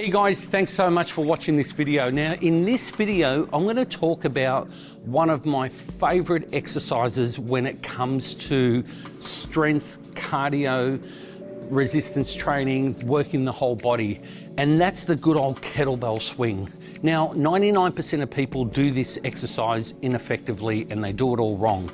Hey guys, thanks so much for watching this video. Now in this video, I'm going to talk about one of my favorite exercises when it comes to strength, cardio, resistance training, working the whole body, and that's the good old kettlebell swing. Now, 99% of people do this exercise ineffectively and they do it all wrong.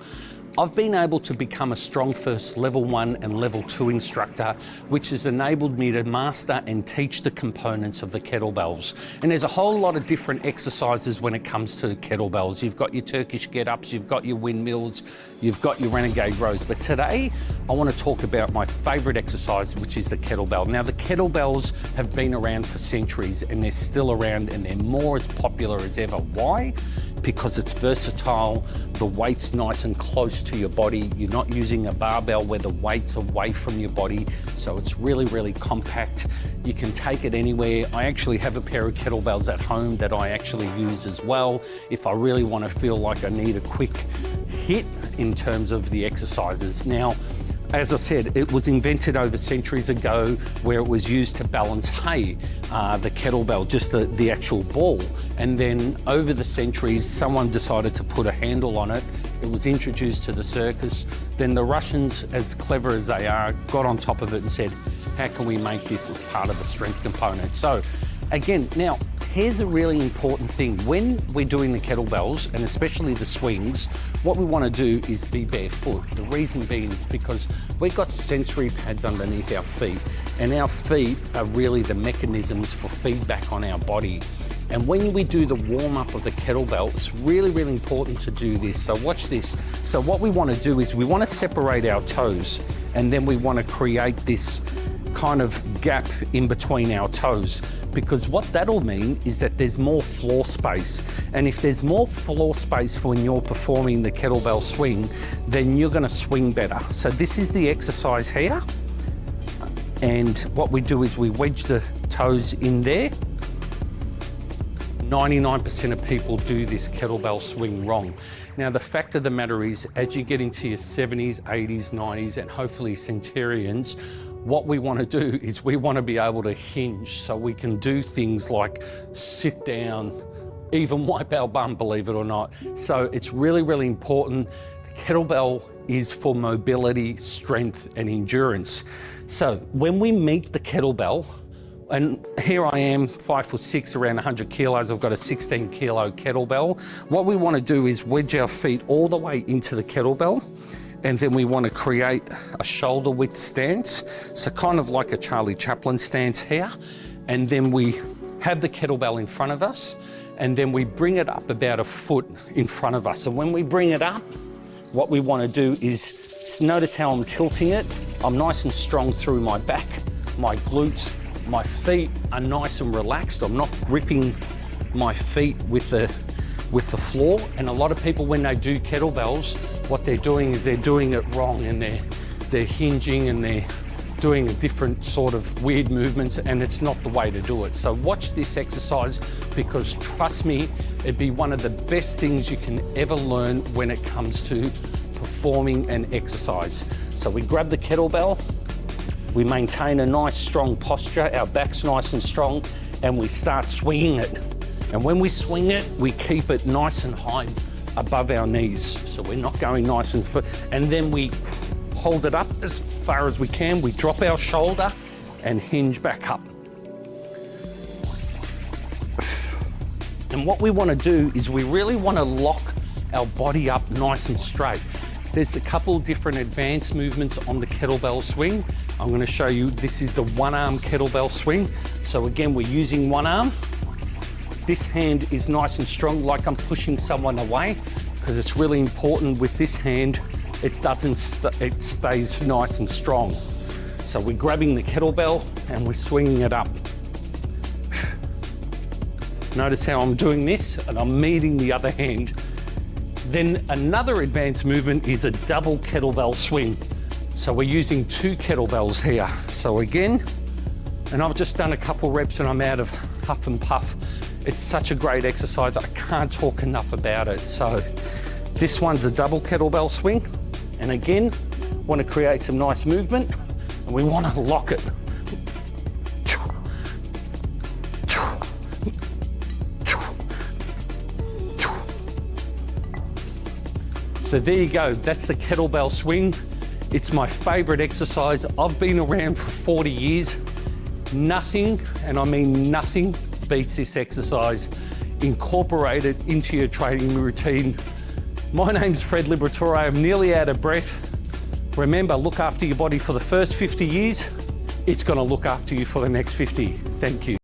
I've been able to become a Strong First Level 1 and Level 2 instructor, which has enabled me to master and teach the components of the kettlebells. And there's a whole lot of different exercises when it comes to kettlebells. You've got your Turkish get-ups, you've got your windmills, you've got your renegade rows. But today, I want to talk about my favorite exercise, which is the kettlebell. Now, the kettlebells have been around for centuries and they're still around and they're more as popular as ever. Why? Because it's versatile, the weight's nice and close to your body. You're not using a barbell where the weight's away from your body. So it's really, really compact. You can take it anywhere. I actually have a pair of kettlebells at home that I actually use as well if I really want to feel like I need a quick hit in terms of the exercises. Now, as I said, it was invented over centuries ago where it was used to balance hay, the kettlebell, just the actual ball. And then over the centuries, someone decided to put a handle on it. It was introduced to the circus. Then the Russians, as clever as they are, got on top of it and said, how can we make this as part of a strength component? So again, now, here's a really important thing. When we're doing the kettlebells, and especially the swings, what we want to do is be barefoot. The reason being is because we've got sensory pads underneath our feet, and our feet are really the mechanisms for feedback on our body. And when we do the warm-up of the kettlebell, it's really, really important to do this. So watch this. So what we want to do is we want to separate our toes, and then we want to create this kind of gap in between our toes, because what that'll mean is that there's more floor space. And if there's more floor space for when you're performing the kettlebell swing, then you're gonna swing better. So this is the exercise here. And what we do is we wedge the toes in there. 99% of people do this kettlebell swing wrong. Now, the fact of the matter is, as you get into your 70s, 80s, 90s, and hopefully centurions, what we want to do is we want to be able to hinge so we can do things like sit down, even wipe our bum, believe it or not. So it's really, really important. The kettlebell is for mobility, strength, and endurance. So when we meet the kettlebell, and here I am, 5'6", around 100 kilos. I've got a 16 kilo kettlebell. What we want to do is wedge our feet all the way into the kettlebell. And then we want to create a shoulder width stance. So kind of like a Charlie Chaplin stance here. And then we have the kettlebell in front of us. And then we bring it up about a foot in front of us. And when we bring it up, what we want to do is notice how I'm tilting it. I'm nice and strong through my back, my glutes. My feet are nice and relaxed. I'm not gripping my feet with the floor. And a lot of people, when they do kettlebells, what they're doing is they're doing it wrong, and they're hinging and they're doing a different sort of weird movements, and it's not the way to do it. So watch this exercise, because trust me, it'd be one of the best things you can ever learn when it comes to performing an exercise. So we grab the kettlebell, we maintain a nice strong posture, our back's nice and strong, and we start swinging it. And when we swing it, we keep it nice and high above our knees. So we're not going nice and then we hold it up as far as we can. We drop our shoulder and hinge back up. And what we want to do is we really want to lock our body up nice and straight. There's a couple different advanced movements on the kettlebell swing. I'm going to show you, this is the one arm kettlebell swing. So again, we're using one arm. This hand is nice and strong, like I'm pushing someone away, because it's really important with this hand, it stays nice and strong. So we're grabbing the kettlebell and we're swinging it up. Notice how I'm doing this, and I'm meeting the other hand. Then another advanced movement is a double kettlebell swing. So we're using two kettlebells here. So again, and I've just done a couple reps and I'm out of huff and puff. It's such a great exercise, I can't talk enough about it. So this one's a double kettlebell swing. And again, want to create some nice movement, and we want to lock it. So there you go, that's the kettlebell swing. It's my favorite exercise. I've been around for 40 years. Nothing, and I mean nothing, beats this exercise. Incorporate it into your training routine. My name's Fred Liberatore. I'm nearly out of breath. Remember, look after your body for the first 50 years. It's going to look after you for the next 50. Thank you.